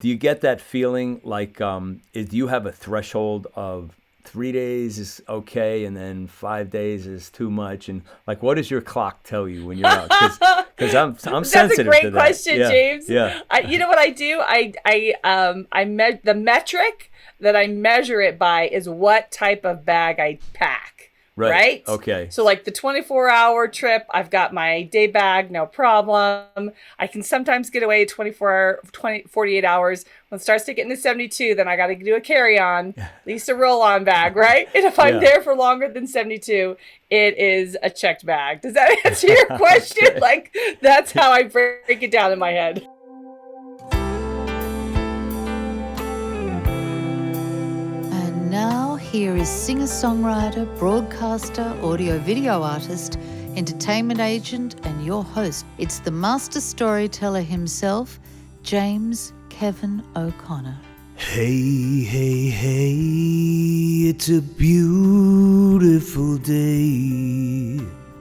Do you get that feeling like, do you have a threshold of 3 days is okay and then 5 days is too much? And like, what does your clock tell you when you're out? Because I'm That's a sensitive to great that. question, Yeah, James. yeah, You know what I do? The metric that I measure it by is what type of bag I pack. right. Right? Okay. So, like the 24-hour trip, I've got my day bag, no problem. I can sometimes get away 48 hours. When it starts to get into 72, then I got to do a carry on, at least a roll on bag, right? And if I'm Yeah. there for longer than 72, it is a checked bag. Does that answer your question? Okay. Like, that's how I break it down in my head. And now, here is singer-songwriter, broadcaster, audio-video artist, entertainment agent, and your host. It's the master storyteller himself, James Kevin O'Connor. Hey, hey, hey, it's a beautiful day.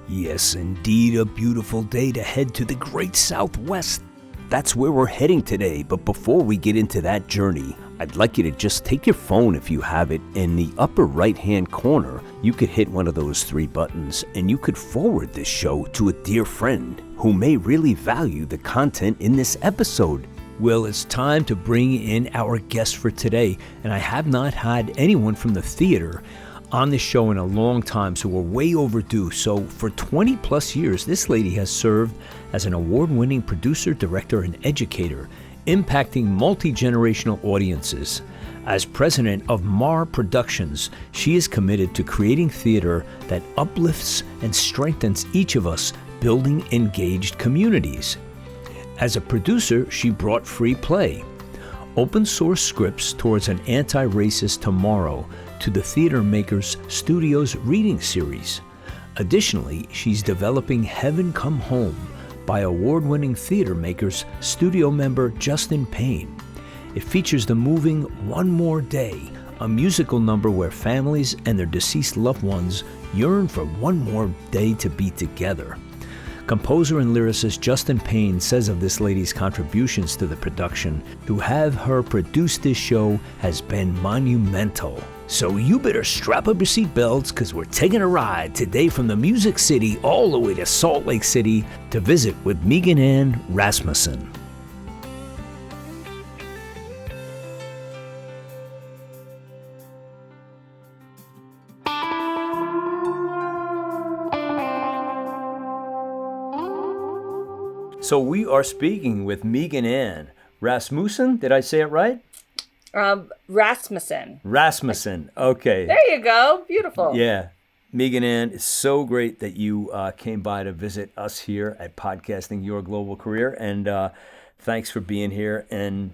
Yes, indeed, a beautiful day to head to the great Southwest. That's where we're heading today, but before we get into that journey, I'd like you to just take your phone if you have it. In the upper right-hand corner, you could hit one of those three buttons and you could forward this show to a dear friend who may really value the content in this episode. Well, it's time to bring in our guest for today, and I have not had anyone from the theater on this show in a long time, so we're way overdue. So for 20 plus years, this lady has served as an award-winning producer, director, and educator, impacting multi-generational audiences. As president of MAR Productions, she is committed to creating theater that uplifts and strengthens each of us, building engaged communities. As a producer, she brought free play, open source scripts towards an anti-racist tomorrow to the TheaterMakers Studios reading series. Additionally, she's developing Heaven Come Home by award-winning TheaterMakers studio member Justin Payne. It features the moving One More Day, a musical number where families and their deceased loved ones yearn for one more day to be together. Composer and lyricist Justin Payne says of this lady's contributions to the production, to have her produce this show has been monumental. So you better strap up your seatbelts, because we're taking a ride today from the Music City all the way to Salt Lake City to visit with Ann Rasmussen. So we are speaking with Ann Rasmussen. Did I say it right? Rasmussen. Rasmussen. Okay. There you go. Beautiful. Yeah. Ann, it's so great that you came by to visit us here at Podcasting Your Global Career. And thanks for being here. And,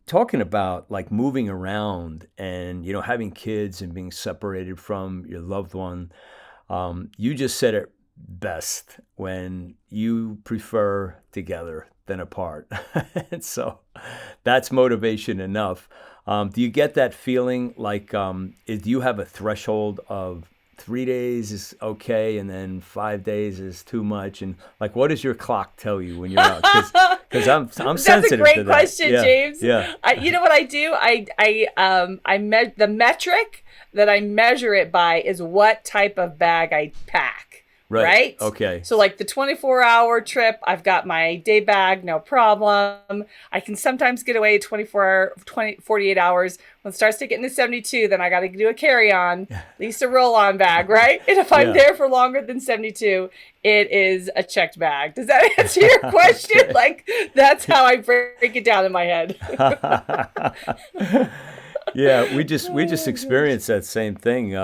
talking about like moving around and, having kids and being separated from your loved one, you just said it best when you prefer together than apart. And so that's motivation enough. Do you get that feeling like, do you have a threshold of 3 days is okay and then 5 days is too much? And like, what does your clock tell you when you're out? Because I'm That's sensitive a great to that. question, Yeah, James. yeah. You know what I do? The metric that I measure it by is what type of bag I pack. Right? Okay. So like the 24-hour trip, I've got my day bag, no problem. I can sometimes get away 48 hours. When it starts to get into 72, then I got to do a carry on, at least a roll on bag, right? And if I'm there for longer than 72, it is a checked bag. Does that answer your question? Okay. Like, that's how I break it down in my head. Yeah, we just experienced that same thing.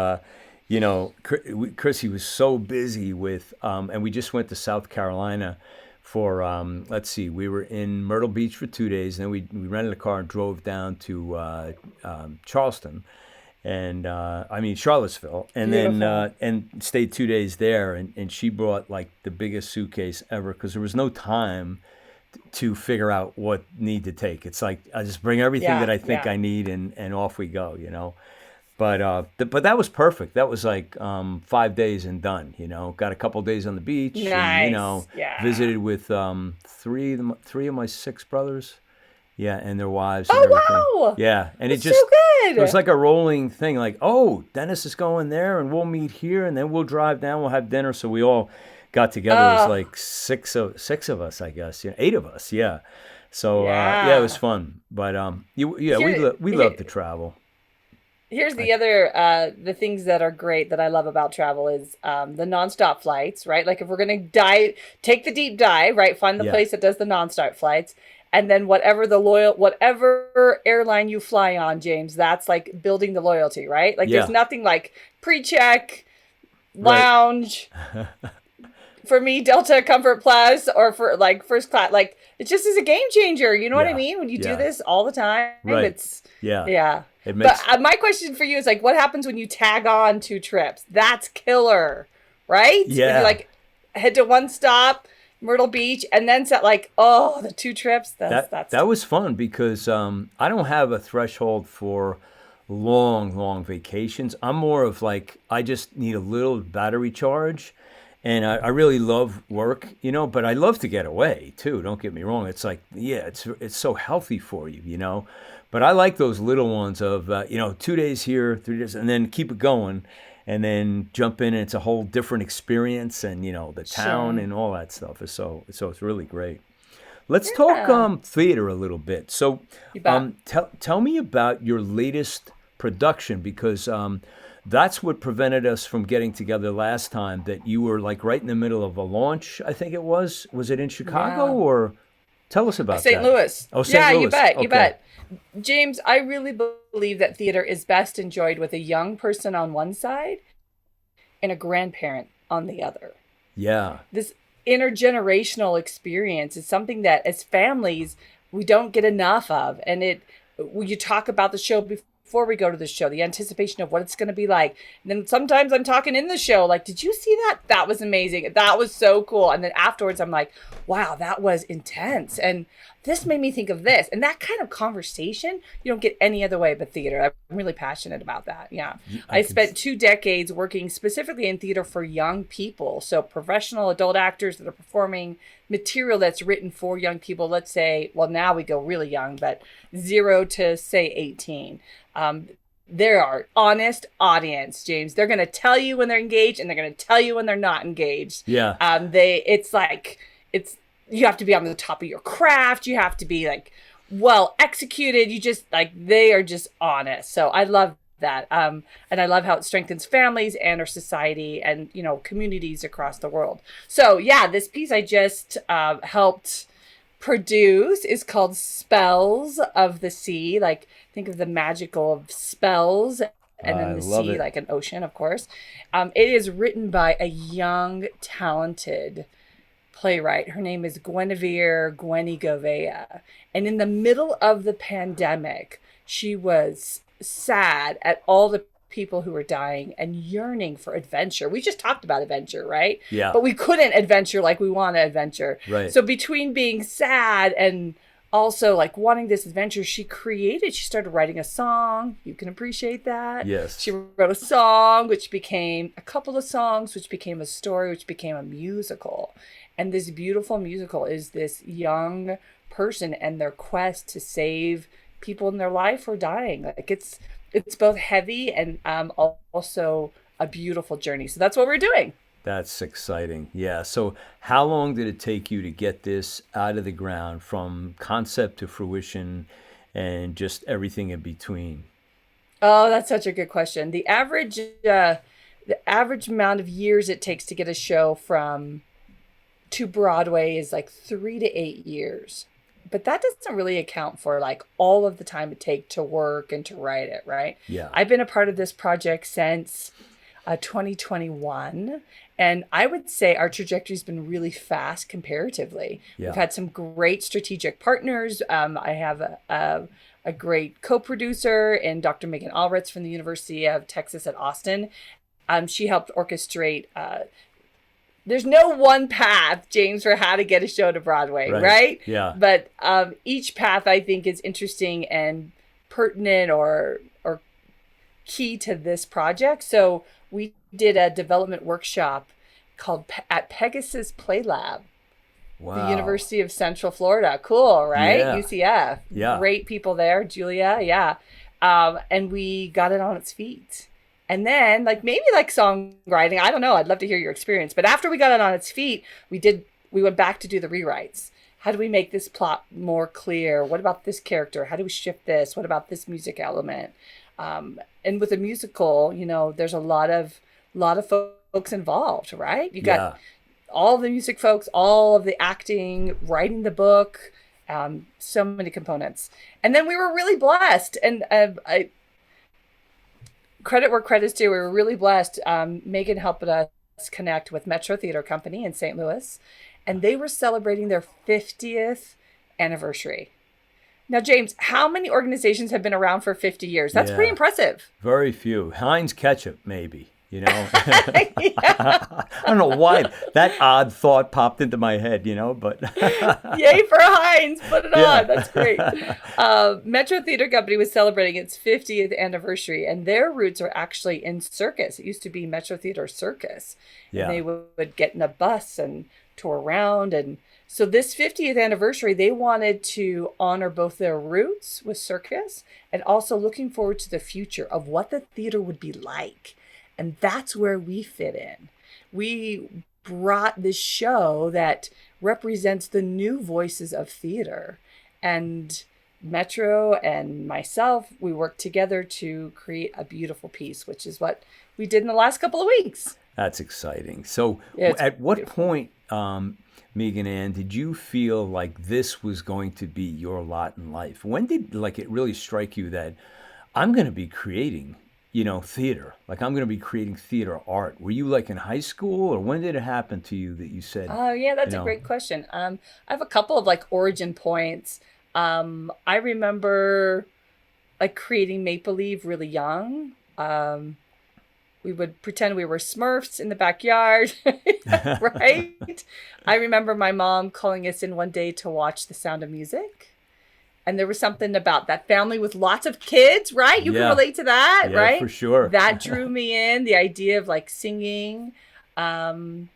Chrissy was so busy with, and we just went to South Carolina for, we were in Myrtle Beach for 2 days, and then we rented a car and drove down to Charleston, and Charlottesville, and Beautiful. then and stayed 2 days there, and she brought like the biggest suitcase ever because there was no time to figure out what need to take. It's like I just bring everything that I think I need, and off we go, But that was perfect. That was like 5 days and done. Got a couple days on the beach. Nice. And, visited with three of my six brothers, Yeah, and their wives and everything. Oh, wow. Yeah, and That's so good. it was like a rolling thing. Like, oh, Dennis is going there, and we'll meet here, and then we'll drive down. We'll have dinner. So we all got together. It was like six of us, I guess. Yeah, 8 of us. Yeah. So yeah, it was fun. But we love to travel. Here's the other the things that are great that I love about travel is the nonstop flights, right? Like if we're gonna take the deep dive, right? Find the place that does the nonstop flights. And then whatever airline you fly on, James, that's like building the loyalty, right? Like there's nothing like pre-check, lounge. Right. For me, Delta Comfort Plus, or for like first class, like it just is a game changer. You know what I mean? When you do this all the time, it's But my question for you is like, what happens when you tag on 2 trips? That's killer, right? Yeah. When you like head to one stop, Myrtle Beach, and then set like, the 2 trips. That was fun because I don't have a threshold for long vacations. I'm more of like, I just need a little battery charge, and I really love work, but I love to get away too. Don't get me wrong. It's like, it's so healthy for you, but I like those little ones of 2 days here, 3 days, and then keep it going. And then jump in, and it's a whole different experience, and the town and all that stuff is so it's really great. Let's talk theater a little bit. So, tell me about your latest production, because that's what prevented us from getting together last time. That you were like right in the middle of a launch, I think it was. Was it in Chicago or? Tell us about St. Louis. Oh, St. Louis. You bet. You bet. James, I really believe that theater is best enjoyed with a young person on one side and a grandparent on the other. Yeah. This intergenerational experience is something that as families, we don't get enough of. And you talk about the show before we go to the show, the anticipation of what it's going to be like. And then sometimes I'm talking in the show, like, did you see that? That was amazing. That was so cool. And then afterwards, I'm like, wow, that was intense. And this made me think of this. And that kind of conversation, you don't get any other way but theater. I'm really passionate about that. Yeah. I spent 2 decades working specifically in theater for young people. So professional adult actors that are performing material that's written for young people. Let's say, well, now we go really young, but 0 to say 18. They're our honest audience, James. They're going to tell you when they're engaged, and they're going to tell you when they're not engaged. Yeah. You have to be on the top of your craft. You have to be like well executed. You just like, they are just honest. So I love that. And I love how it strengthens families and our society and, communities across the world. So yeah, this piece I just helped produce is called Spells of the Sea. Like, think of the magical of spells, and then the sea, like an ocean, of course. It is written by a young, talented playwright. Her name is Gwenny Govea. And in the middle of the pandemic, she was sad at all the people who were dying and yearning for adventure. We just talked about adventure, right? Yeah. But we couldn't adventure like we want to adventure. Right. So between being sad and also like wanting this adventure, she started writing a song. You can appreciate that. Yes. She wrote a song, which became a couple of songs, which became a story, which became a musical. And this beautiful musical is this young person and their quest to save people in their life who are dying. Like it's both heavy and also a beautiful journey. So that's what we're doing. That's exciting. Yeah. So how long did it take you to get this out of the ground from concept to fruition and just everything in between? Oh, that's such a good question. The average amount of years it takes to get a show to Broadway is like 3 to 8 years. But that doesn't really account for like all of the time it takes to work and to write it, right? Yeah. I've been a part of this project since 2021. And I would say our trajectory's been really fast comparatively. Yeah. We've had some great strategic partners. I have a great co-producer in Dr. Megan Allritz from the University of Texas at Austin. She helped orchestrate there's no one path, James, for how to get a show to Broadway, right? Yeah. But each path I think is interesting and pertinent or key to this project. So we did a development workshop called at Pegasus Play Lab. The University of Central Florida. Cool, right? Yeah. UCF. Yeah. Great people there. Julia, yeah. And we got it on its feet. And then, like, maybe like songwriting, I don't know. I'd love to hear your experience. But after we got it on its feet, we went back to do the rewrites. How do we make this plot more clear? What about this character? How do we shift this? What about this music element? And with a musical, you know, there's a lot of folks involved, right? You got all the music folks, all of the acting, writing the book, so many components. And then we were really blessed. And I credit where credit's due. We were really blessed. Megan helped us connect with Metro Theater Company in St. Louis, and they were celebrating their 50th anniversary. Now, James, how many organizations have been around for 50 years? That's pretty impressive. Very few. Heinz Ketchup, maybe. You know, I don't know why that odd thought popped into my head, you know, but yay for Heinz, put it on. That's great. Metro Theater Company was celebrating its 50th anniversary, and their roots are actually in circus. It used to be Metro Theater Circus. Yeah. And they would get in a bus and tour around. And so this 50th anniversary, they wanted to honor both their roots with circus and also looking forward to the future of what the theater would be like. And that's where we fit in. We brought this show that represents the new voices of theater. And Metro and myself, we worked together to create a beautiful piece, which is what we did in the last couple of weeks. That's exciting. So at what point, Megan Ann, did you feel like this was going to be your lot in life? When did it really strike you that I'm going to be creating theater, like I'm going to be creating theater art? Were you like in high school, or when did it happen to you that you said? Oh yeah, that's a great question. I have a couple of like origin points. I remember like creating make believe really young. We would pretend we were Smurfs in the backyard, right? I remember my mom calling us in one day to watch The Sound of Music. And there was something about that family with lots of kids, right? You can relate to that, right? For sure. That drew me in, the idea of like singing. When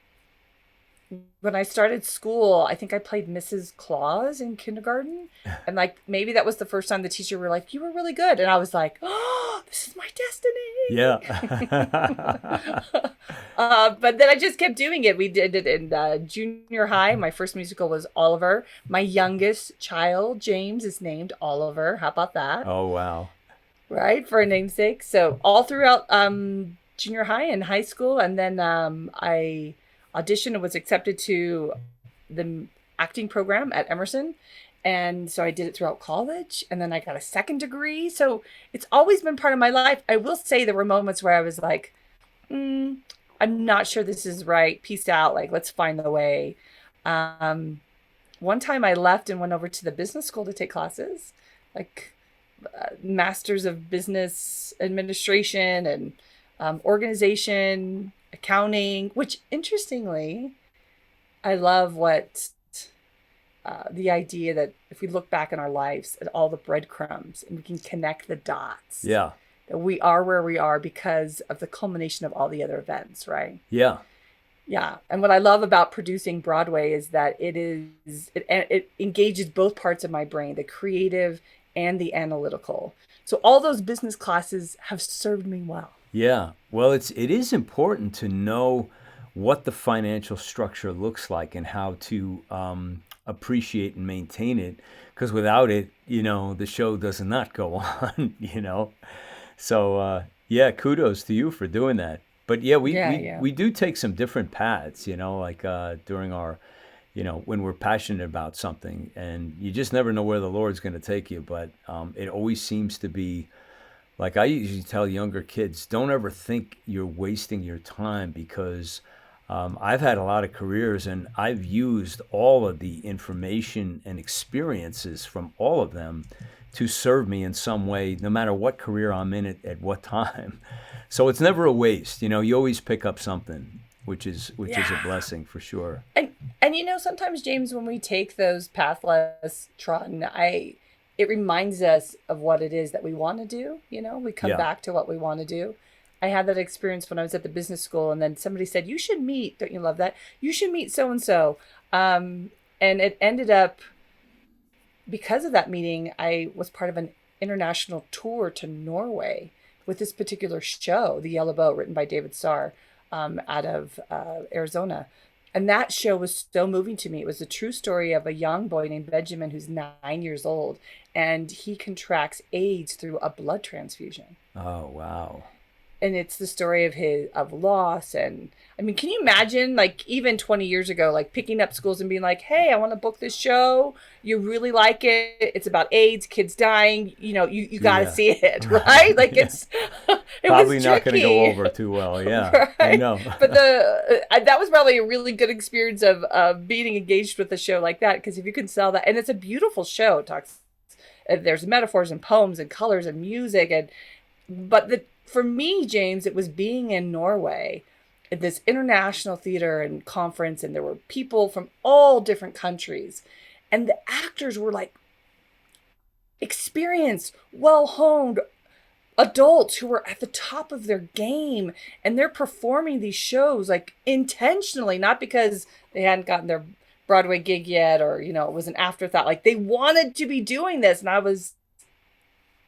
I started school, I think I played Mrs. Claus in kindergarten. And like, maybe that was the first time the teacher were like, you were really good. And I was like, oh, this is my destiny. Yeah. But then I just kept doing it. We did it in junior high. My first musical was Oliver. My youngest child, James, is named Oliver. How about that? Oh, wow. Right, for a namesake. So all throughout junior high and high school. And then I auditioned and was accepted to the acting program at Emerson. And so I did it throughout college, and then I got a second degree. So it's always been part of my life. I will say there were moments where I was like, I'm not sure this is right. Peace out. Like, let's find the way. One time I left and went over to the business school to take classes, like Masters of Business Administration and organization, accounting, which interestingly, I love what the idea that if we look back in our lives at all the breadcrumbs and we can connect the dots, that we are where we are because of the culmination of all the other events, right? Yeah. And what I love about producing Broadway is that it engages both parts of my brain, the creative and the analytical. So all those business classes have served me well. Yeah. Well, it is important to know what the financial structure looks like and how to appreciate and maintain it, because without it, the show does not go on, So, kudos to you for doing that. But we do take some different paths, like during our, when we're passionate about something, and you just never know where the Lord's going to take you. But it always seems to be, like I usually tell younger kids, don't ever think you're wasting your time, because I've had a lot of careers and I've used all of the information and experiences from all of them to serve me in some way, no matter what career I'm in at what time. So it's never a waste. You always pick up something, which is a blessing for sure. And sometimes, James, when we take those path less trodden, it reminds us of what it is that we want to do. We come back to what we want to do. I had that experience when I was at the business school, and then somebody said, you should meet, don't you love that? You should meet so-and-so. And it ended up, because of that meeting, I was part of an international tour to Norway with this particular show, The Yellow Boat, written by David Starr, out of Arizona. And that show was so moving to me. It was a true story of a young boy named Benjamin who's 9 years old, and he contracts AIDS through a blood transfusion. Oh, wow. And it's the story of loss. And I mean, can you imagine, like, even 20 years ago, like picking up schools and being like, hey, I want to book this show. You really like it. It's about AIDS, kids dying. You got to see it, right? Like it probably was not going to go tricky. over too well. Yeah, Right? I know. But that was probably a really good experience of being engaged with a show like that. Because if you can sell that, and it's a beautiful show. It talks, there's metaphors and poems and colors and music. But for me, James, it was being in Norway at this international theater and conference, and there were people from all different countries. And the actors were like experienced, well-honed adults who were at the top of their game. And they're performing these shows like intentionally, not because they hadn't gotten their Broadway gig yet or, it was an afterthought. Like they wanted to be doing this. And I was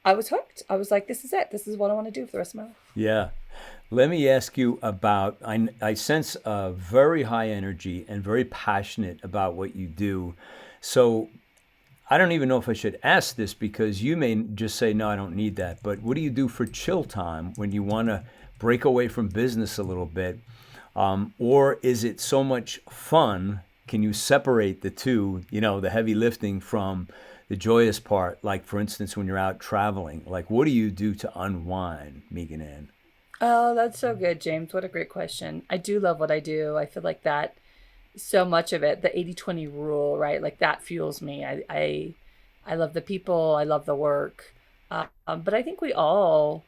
hooked. I was like, this is it. This is what I want to do for the rest of my life. Yeah. Let me ask you about, I sense a very high energy and very passionate about what you do. So I don't even know if I should ask this because you may just say, no, I don't need that. But what do you do for chill time when you want to break away from business a little bit? Or is it so much fun? Can you separate the two, the heavy lifting from the joyous part? Like, for instance, when you're out traveling, like, what do you do to unwind, Megan Ann? Oh, that's so good, James. What a great question. I do love what I do. I feel like that, so much of it, the 80-20 rule, right? Like that fuels me. I love the people. I love the work. But I think we all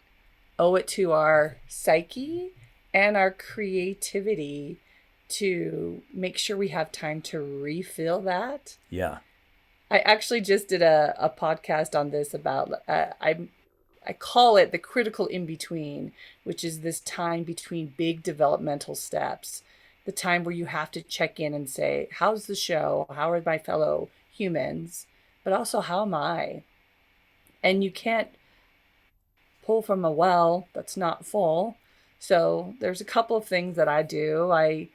owe it to our psyche and our creativity to make sure we have time to refill that. Yeah. I actually just did a podcast on this about, I call it the critical in-between, which is this time between big developmental steps, the time where you have to check in and say, how's the show? How are my fellow humans? But also, how am I? And you can't pull from a well that's not full. So there's a couple of things that I do. I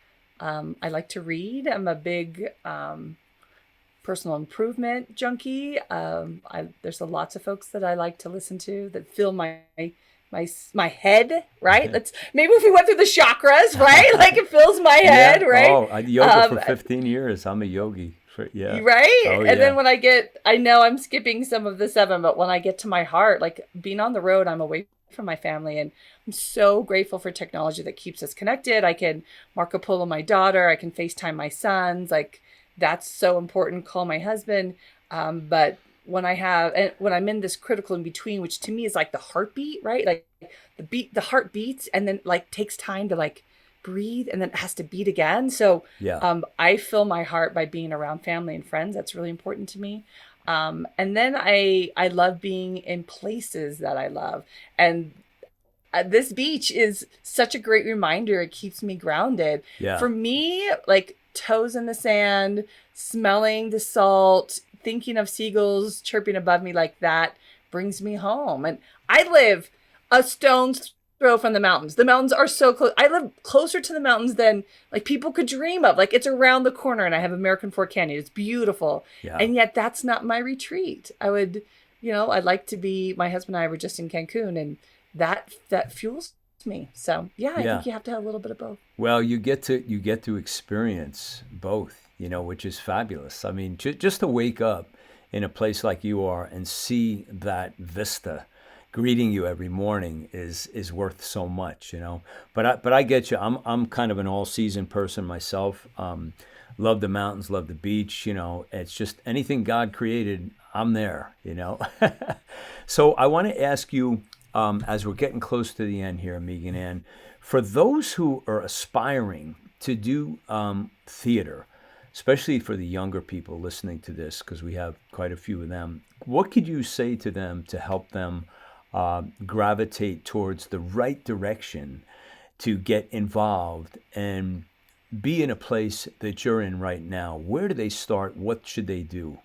like to read. I'm a big personal improvement junkie. There's lots of folks that I like to listen to that fill my head, right? Let's maybe if we went through the chakras, right? Like it fills my head, right? Oh, I yoga for 15 years. I'm a yogi. Yeah. Right? Oh, and then when I know I'm skipping some of the 7, but when I get to my heart, like being on the road, I'm away from my family, and I'm so grateful for technology that keeps us connected. I can Marco Polo my daughter, I can FaceTime my sons, like that's so important. Call my husband. But when I'm in this critical in between, which to me is like the heartbeat, right? Like the heart beats and then like takes time to like breathe and then it has to beat again. So yeah. I fill my heart by being around family and friends. That's really important to me. And then I love being in places that I love. And this beach is such a great reminder. It keeps me grounded. Yeah. For me, like toes in the sand, smelling the salt, thinking of seagulls chirping above me, like that brings me home. And I live a stone's throw from the mountains. The mountains are so close. I live closer to the mountains than like people could dream of. Like it's around the corner, and I have American Fork Canyon. It's beautiful. Yeah. And yet that's not my retreat. I'd like to be, my husband and I were just in Cancun, and that fuels me. So I think you have to have a little bit of both. Well, you get to experience both, which is fabulous. I mean, just to wake up in a place like you are and see that vista greeting you every morning is worth so much, But I get you. I'm kind of an all season person myself. Love the mountains, love the beach. It's just anything God created, I'm there. So I want to ask you, as we're getting close to the end here, Megan Ann, for those who are aspiring to do theater, especially for the younger people listening to this, because we have quite a few of them, what could you say to them to help them gravitate towards the right direction to get involved and be in a place that you're in right now, where do they start? What should they do?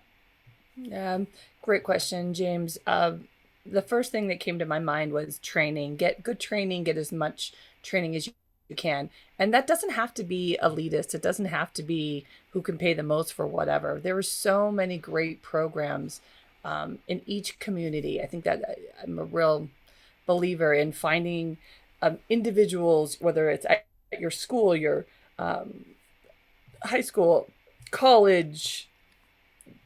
Great question, James. The first thing that came to my mind was training. Get good training, get as much training as you can. And that doesn't have to be elitist. It doesn't have to be who can pay the most for whatever. There are so many great programs in each community. I think that I'm a real believer in finding individuals, whether it's at your school, your high school, college,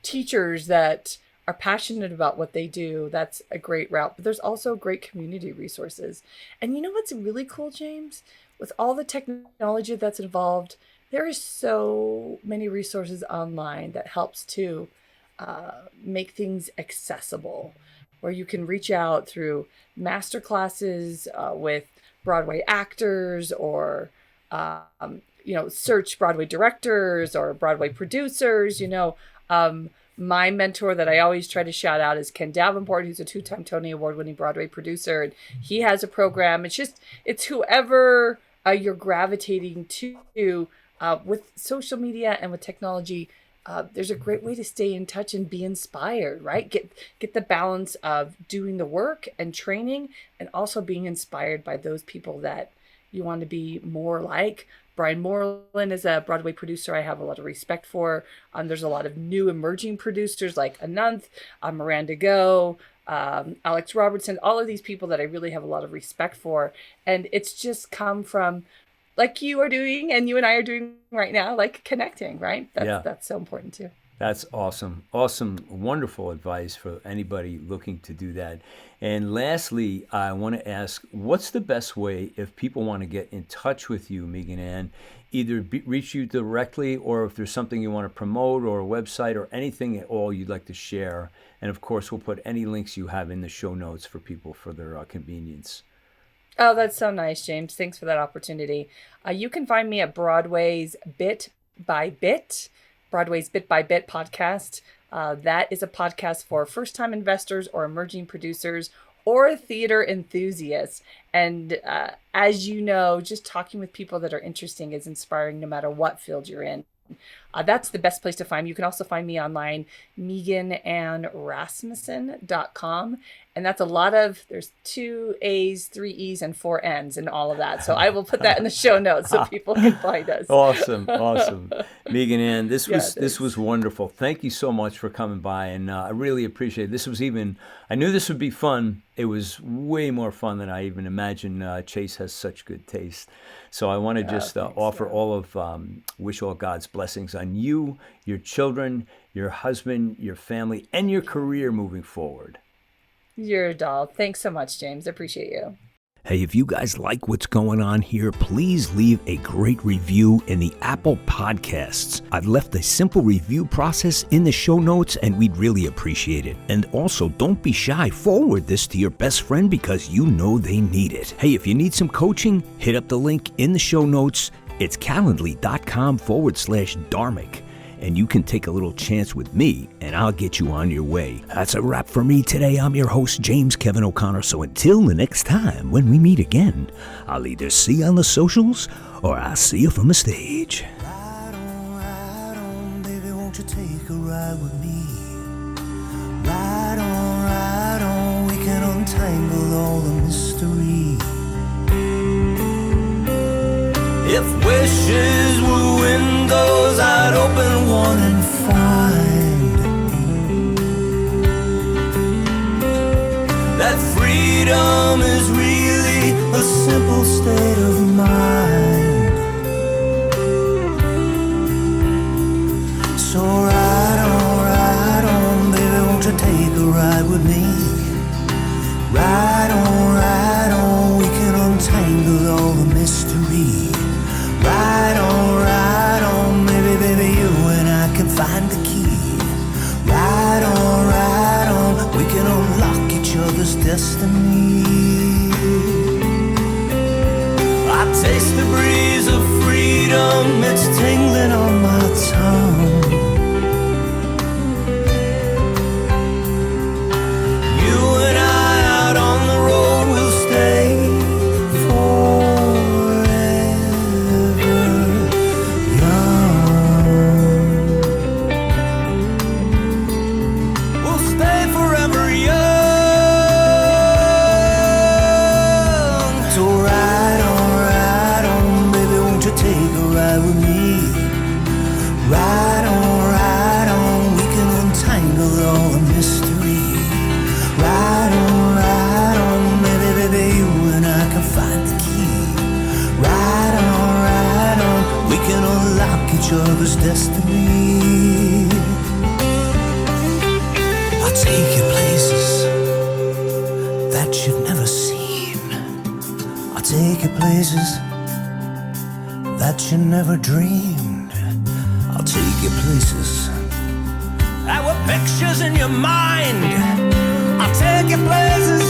teachers that are passionate about what they do. That's a great route. But there's also great community resources. And you know what's really cool, James? With all the technology that's involved, there is so many resources online that helps to make things accessible, where you can reach out through master classes with Broadway actors, or search Broadway directors or Broadway producers. My mentor that I always try to shout out is Ken Davenport, who's a 2-time Tony Award-winning Broadway producer, and he has a program. It's whoever you're gravitating to with social media and with technology. There's a great way to stay in touch and be inspired, right? Get the balance of doing the work and training, and also being inspired by those people that you want to be more like. Brian Moreland is a Broadway producer I have a lot of respect for. There's a lot of new emerging producers like Ananth, Miranda Go, Alex Robertson, all of these people that I really have a lot of respect for. And it's just come from, like you are doing and you and I are doing right now, like connecting, right? That's so important too. That's awesome. Awesome, wonderful advice for anybody looking to do that. And lastly, I want to ask, what's the best way if people want to get in touch with you, Megan Ann, either reach you directly, or if there's something you want to promote, or a website, or anything at all you'd like to share? And of course, we'll put any links you have in the show notes for people for their convenience. Oh, that's so nice, James. Thanks for that opportunity. You can find me at Broadway's Bit by Bit. Broadway's Bit by Bit podcast. That is a podcast for first-time investors or emerging producers or theater enthusiasts. And as you know, just talking with people that are interesting is inspiring no matter what field you're in. That's the best place to find me. You can also find me online, MeganAnnRasmussen.com. And that's there's 2 A's, 3 E's, and 4 N's and all of that. So I will put that in the show notes so people can find us. Awesome. Megan Ann, this was wonderful. Thank you so much for coming by. And I really appreciate it. I knew this would be fun. It was way more fun than I even imagined. Chase has such good taste. So I want to just offer all of, wish all God's blessings on you, your children, your husband, your family, and your career moving forward. You're a doll. Thanks so much, James. I appreciate you. Hey, if you guys like what's going on here, please leave a great review in the Apple Podcasts. I've left a simple review process in the show notes, and we'd really appreciate it. And also, don't be shy. Forward this to your best friend because you know they need it. Hey, if you need some coaching, hit up the link in the show notes. It's calendly.com/Dharmic. And you can take a little chance with me, and I'll get you on your way. That's a wrap for me today. I'm your host, James Kevin O'Connor. So until the next time when we meet again, I'll either see you on the socials or I'll see you from the stage. Ride on, baby, won't you take a ride with me? Ride on, we can untangle all the mystery. If wishes were windows, I'd open one and find that freedom is really a simple state of mind. So ride on, baby, won't you take a ride with me? Ride on, we can untangle all the mystery. Ride on, baby, you and I can find the key. Ride on, we can unlock each other's destiny. I taste the breeze of freedom, it's tingling on my tongue. You and I out on the road will stay forever. that you've never seen. I'll take you places that you never dreamed. I'll take you places that were pictures in your mind. I'll take you places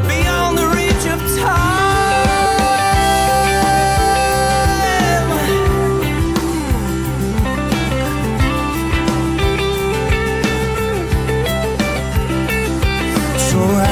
beyond the reach of time. So